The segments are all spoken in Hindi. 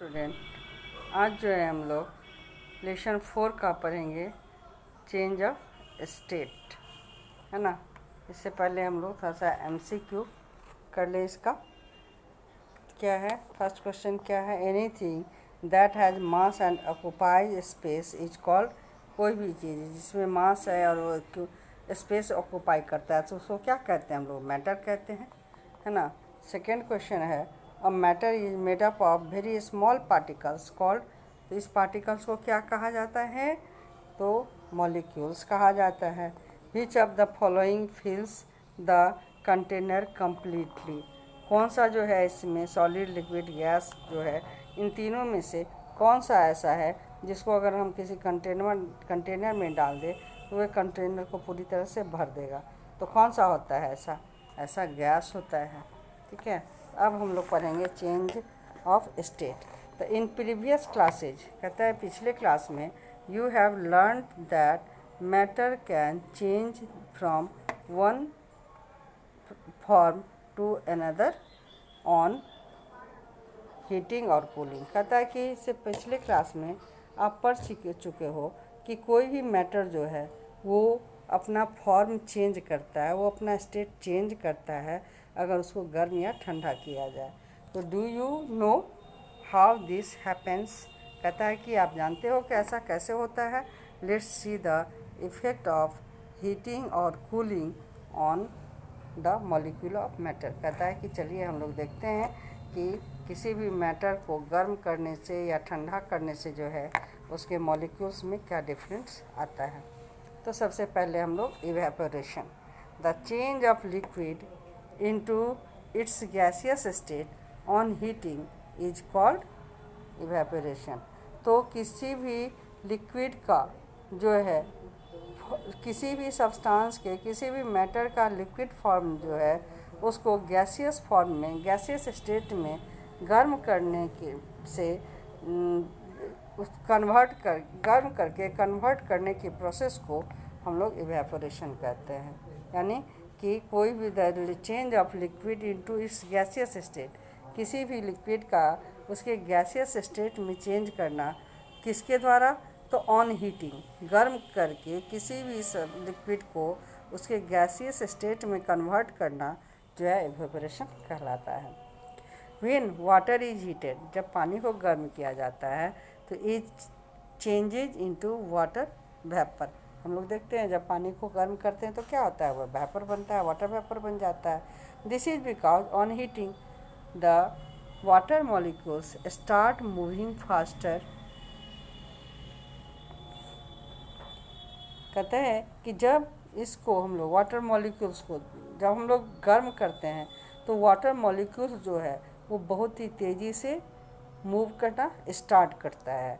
स्टूडेंट, आज जो है हम लोग लेसन 4 का पढ़ेंगे, चेंज ऑफ स्टेट, है ना। इससे पहले हम लोग थोड़ा सा MCQ कर ले। इसका क्या है, फर्स्ट क्वेश्चन क्या है, anything that has mass and occupies space is called. कोई भी चीज़ जिसमें मास है और वो स्पेस ऑक्यूपाई करता है तो उसको क्या कहते हैं हम लोग, मैटर कहते हैं, है ना। सेकेंड क्वेश्चन है, a matter is made up of very small particles called. तो इस पार्टिकल्स को क्या कहा जाता है, तो मॉलिक्यूल्स कहा जाता है। Which of the following फिल्स the container completely. कौन सा जो है इसमें सॉलिड लिक्विड गैस जो है, इन तीनों में से कौन सा ऐसा है जिसको अगर हम किसी कंटेनर में डाल दें तो वह कंटेनर को पूरी तरह से भर देगा। तो कौन सा होता है ऐसा गैस होता है। ठीक है, अब हम लोग पढ़ेंगे चेंज ऑफ स्टेट। तो इन प्रीवियस क्लासेज, कहता है पिछले क्लास में, you have learn that matter can change from one form to another on heating और कूलिंग। कहता है कि इससे पिछले क्लास में आप पढ़ चुके हो कि कोई भी मैटर जो है वो अपना फॉर्म चेंज करता है, वो अपना स्टेट चेंज करता है अगर उसको गर्म या ठंडा किया जाए। तो do you know how this happens. कहता है कि आप जानते हो कि ऐसा कैसे होता है। Let's see the effect of heating और cooling on the molecule of matter. कहता है कि चलिए हम लोग देखते हैं कि किसी भी मैटर को गर्म करने से या ठंडा करने से जो है उसके मॉलिक्यूल्स में क्या डिफरेंस आता है। तो सबसे पहले हम लोग evaporation, the change of liquid into its gaseous state on heating is called evaporation. तो किसी भी लिक्विड का जो है, किसी भी सब्सटेंस के, किसी भी मैटर का लिक्विड फॉर्म जो है उसको गैसियस फॉर्म में, गैसियस स्टेट में गर्म करने के से गर्म करके कन्वर्ट करने की प्रोसेस को हम लोग इवेपोरेशन कहते हैं। यानी कि कोई भी the change of liquid into its gaseous state, किसी भी लिक्विड का उसके गैसियस स्टेट में चेंज करना, किसके द्वारा, तो ऑन हीटिंग, गर्म करके किसी भी लिक्विड को उसके गैसियस स्टेट में कन्वर्ट करना जो है इवेपोरेशन कहलाता है। व्हेन वाटर इज हीटेड, जब पानी को गर्म किया जाता है तो is changes into water vapour. हम लोग देखते हैं जब पानी को गर्म करते हैं तो क्या होता है, वह वेपर बनता है, वाटर वेपर बन जाता है। This is because on heating the water molecules start moving faster. कहते हैं कि जब इसको हम लोग वाटर मॉलिक्यूल्स को जब हम लोग गर्म करते हैं तो वाटर मॉलिक्यूल्स जो है वो बहुत ही तेज़ी से मूव करना स्टार्ट करता है।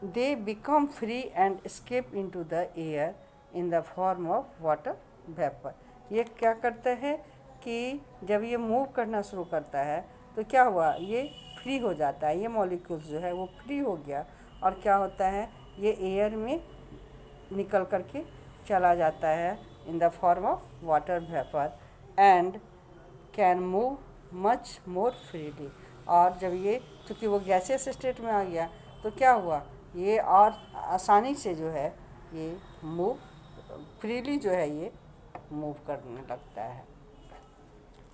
They become free and escape into the air in the form of water vapour. ये क्या करता है कि जब ये मूव करना शुरू करता है तो क्या हुआ, ये फ्री हो जाता है, ये मॉलिक्यूल्स जो है वो फ्री हो गया और क्या होता है, ये एयर में निकल करके चला जाता है in the form of water vapour and can move much more freely. और जब ये, चूँकि वो गैसियस स्टेट में आ गया तो क्या हुआ, ये और आसानी से जो है ये मूव फ्रीली जो है ये मूव करने लगता है,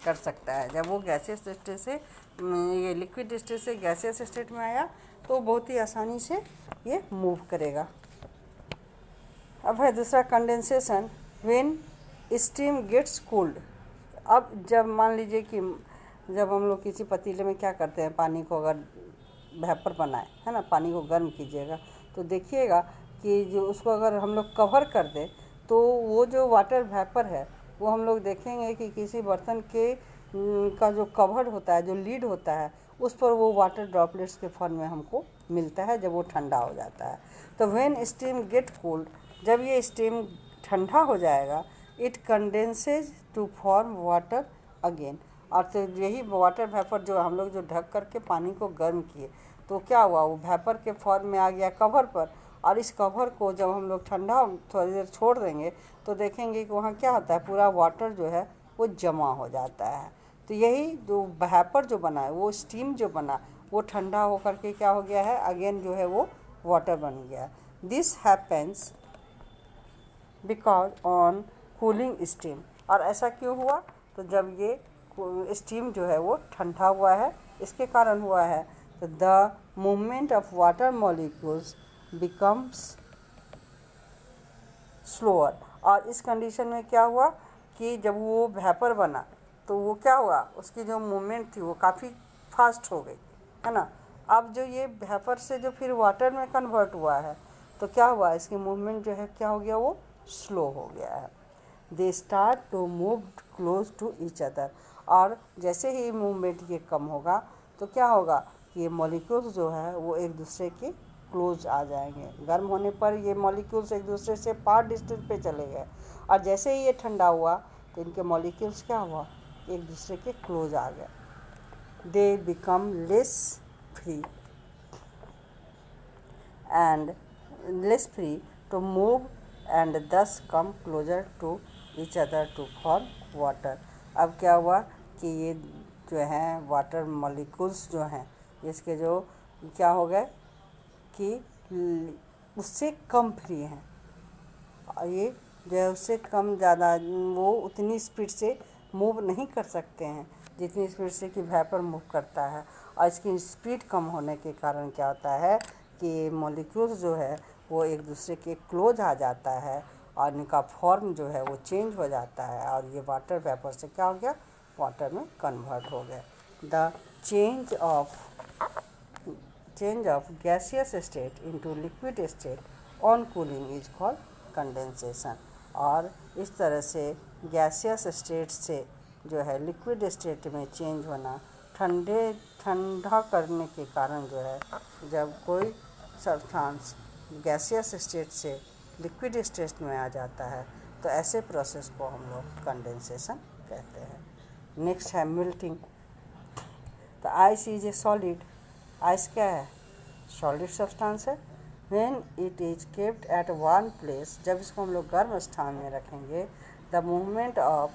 कर सकता है। जब वो गैसियस स्टेट से, ये लिक्विड स्टेट से गैसियस स्टेट में आया तो बहुत ही आसानी से ये मूव करेगा। अब है दूसरा condensation, when steam gets cooled. अब जब मान लीजिए कि जब हम लोग किसी पतीले में क्या करते हैं, पानी को अगर वेपर बनाए, है ना, पानी को गर्म कीजिएगा तो देखिएगा कि जो उसको अगर हम लोग कवर कर दें तो वो जो वाटर वेपर है वो हम लोग देखेंगे कि किसी बर्तन के का जो कवर होता है, जो लीड होता है, उस पर वो वाटर ड्रॉपलेट्स के फॉर्म में हमको मिलता है जब वो ठंडा हो जाता है। तो व्हेन स्टीम गेट कूल्ड, जब ये स्टीम ठंडा हो जाएगा, it condenses to form water again. और तो यही वाटर वेपर जो हम लोग जो ढक करके पानी को गर्म किए तो क्या हुआ, वो वेपर के फॉर्म में आ गया कवर पर, और इस कवर को जब हम लोग ठंडा थोड़ी देर छोड़ देंगे तो देखेंगे कि वहाँ क्या होता है, पूरा वाटर जो है वो जमा हो जाता है। तो यही जो वेपर जो बना है, वो स्टीम जो बना, वो ठंडा होकर के क्या हो गया है, अगेन जो है वो वाटर बन गया। This happens because on cooling steam. और ऐसा क्यों हुआ, तो जब ये स्टीम जो है वो ठंडा हुआ है, इसके कारण हुआ है। तो the movement of water molecules becomes slower. और इस कंडीशन में क्या हुआ कि जब वो वेपर बना तो वो क्या हुआ, उसकी जो मूवमेंट थी वो काफ़ी फास्ट हो गई, है ना। अब जो ये वेपर से जो फिर वाटर में कन्वर्ट हुआ है तो क्या हुआ, इसकी मूवमेंट जो है क्या हो गया, वो स्लो हो गया है। They start to move close to each other. और जैसे ही मूवमेंट ये कम होगा तो क्या होगा, ये मॉलिक्यूल्स जो है वो एक दूसरे के क्लोज आ जाएंगे। गर्म होने पर ये मॉलिक्यूल्स एक दूसरे से पार डिस्टेंस पे चले गए, और जैसे ही ये ठंडा हुआ तो इनके मॉलिक्यूल्स क्या हुआ, एक दूसरे के क्लोज आ गए। They become less free and less free to move and thus come closer to each other to form water। अब क्या हुआ कि ये जो है वाटर मॉलिक्यूल्स जो हैं इसके जो क्या हो गए कि उससे कम फ्री हैं, और ये जो है उससे कम ज़्यादा वो उतनी स्पीड से मूव नहीं कर सकते हैं जितनी स्पीड से कि वेपर मूव करता है। और इसकी स्पीड कम होने के कारण क्या होता है कि मॉलिक्यूल्स जो है वो एक दूसरे के क्लोज आ जाता है और इनका फॉर्म जो है वो चेंज हो जाता है, और ये वाटर वेपर से क्या हो गया, वाटर में कन्वर्ट हो गया। The change of gaseous state into liquid state on cooling is called condensation। और इस तरह से गैसियस स्टेट से जो है लिक्विड स्टेट में चेंज होना, ठंडा करने के कारण जो है जब कोई सब्सटेंस गैसियस स्टेट से लिक्विड स्टेट में आ जाता है तो ऐसे प्रोसेस को हम लोग कंडेंसेशन कहते हैं। नेक्स्ट है मेल्टिंग। तो ice is a solid. Ice क्या है, सॉलिड सब्सटेंस है। When it is kept at one place, जब इसको हम लोग गर्म स्थान में रखेंगे, the movement of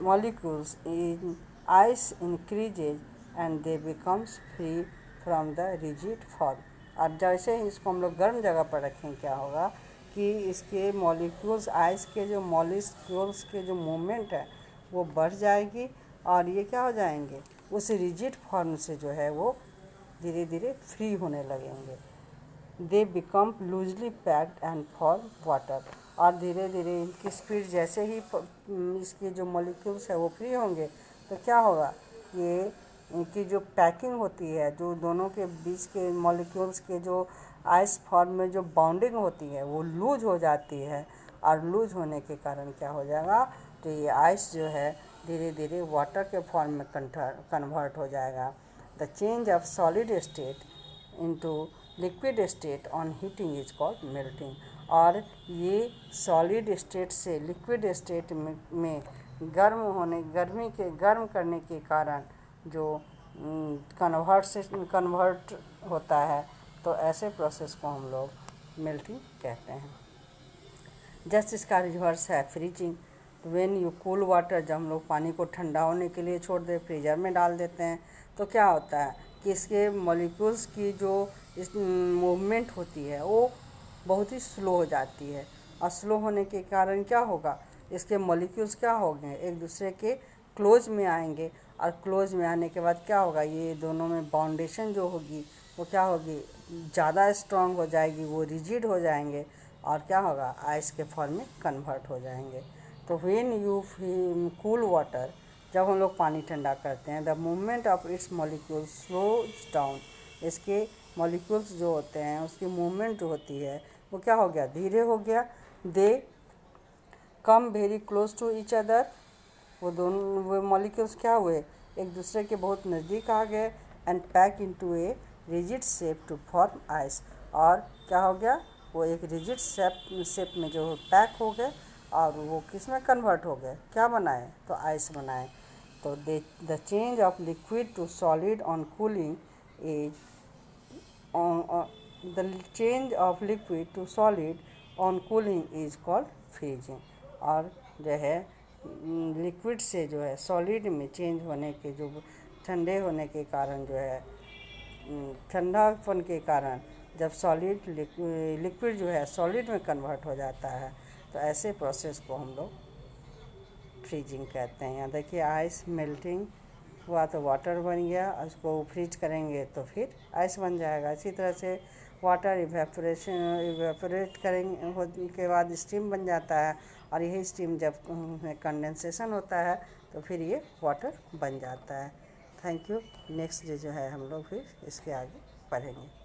molecules in ice increases and they becomes free from the rigid form। और जैसे ही इसको हम लोग गर्म जगह पर रखें क्या होगा कि इसके मॉलिक्यूल्स, आइस के जो मॉलिक्यूल्स के जो मूवमेंट है वो बढ़ जाएगी और ये क्या हो जाएंगे, उस रिजिड फॉर्म से जो है वो धीरे धीरे फ्री होने लगेंगे। They become loosely packed and form water. और धीरे धीरे इनकी स्पीड जैसे ही इसके जो मॉलिक्यूल्स है वो फ्री होंगे तो क्या होगा, ये इनकी जो पैकिंग होती है, जो दोनों के बीच के मॉलिक्यूल्स के जो आइस फॉर्म में जो बाउंडिंग होती है वो लूज हो जाती है, और लूज होने के कारण क्या हो जाएगा, तो ये आइस जो है धीरे धीरे वाटर के फॉर्म में कन्वर्ट हो जाएगा। The change of solid state into liquid state on heating is called melting. और ये सॉलिड स्टेट से लिक्विड स्टेट में गर्म करने के कारण जो कन्वर्ट होता है, तो ऐसे प्रोसेस को हम लोग मेल्टिंग कहते हैं। जस्ट इसका रिवर्स है freezing. When you cool water, जब हम लोग पानी को ठंडा होने के लिए छोड़ दे, फ्रीजर में डाल देते हैं, तो क्या होता है कि इसके मॉलिक्यूल्स की जो इस मूवमेंट होती है वो बहुत ही स्लो हो जाती है, और स्लो होने के कारण क्या होगा, इसके मॉलिक्यूल्स क्या होंगे, एक दूसरे के क्लोज में आएंगे, और क्लोज में आने के बाद क्या होगा, ये दोनों में बाउंडेशन जो होगी वो क्या होगी, ज़्यादा स्ट्रांग हो जाएगी, वो रिजिड हो जाएंगे, और क्या होगा, आइस के फॉर्म में कन्वर्ट हो जाएंगे। तो व्हेन यू कूल वाटर, जब हम लोग पानी ठंडा करते हैं, the movement of its molecules slows down. इसके मॉलिक्यूल्स जो होते हैं उसकी मूवमेंट जो होती है वो क्या हो गया, धीरे हो गया। They come very close to each other. वो मॉलिक्यूल्स क्या हुए, एक दूसरे के बहुत नज़दीक आ गए, and pack into a rigid shape to form ice. और क्या हो गया, वो एक रिजिड शेप में जो पैक हो गए, और वो किस में कन्वर्ट हो गए, क्या बनाए, तो आइस बनाए। तो the change of liquid to solid on cooling is the change of liquid to solid on cooling is called freezing। और जो है लिक्विड से जो है सॉलिड में चेंज होने के, जो ठंडे होने के कारण जो है ठंडापन के कारण जब सॉलिड लिक्विड जो है सॉलिड में कन्वर्ट हो जाता है, तो ऐसे प्रोसेस को हम लोग फ्रीजिंग कहते हैं। यहाँ देखिए आइस मेल्टिंग हुआ तो वाटर बन गया, उसको फ्रीज करेंगे तो फिर आइस बन जाएगा। इसी तरह से वाटर इवेपोरेट करेंगे होने के बाद स्टीम बन जाता है, और यही स्टीम जब कंडेंसेशन होता है तो फिर ये वाटर बन जाता है। Thank you. नेक्स्ट डे जो है हम लोग फिर इसके आगे पढ़ेंगे।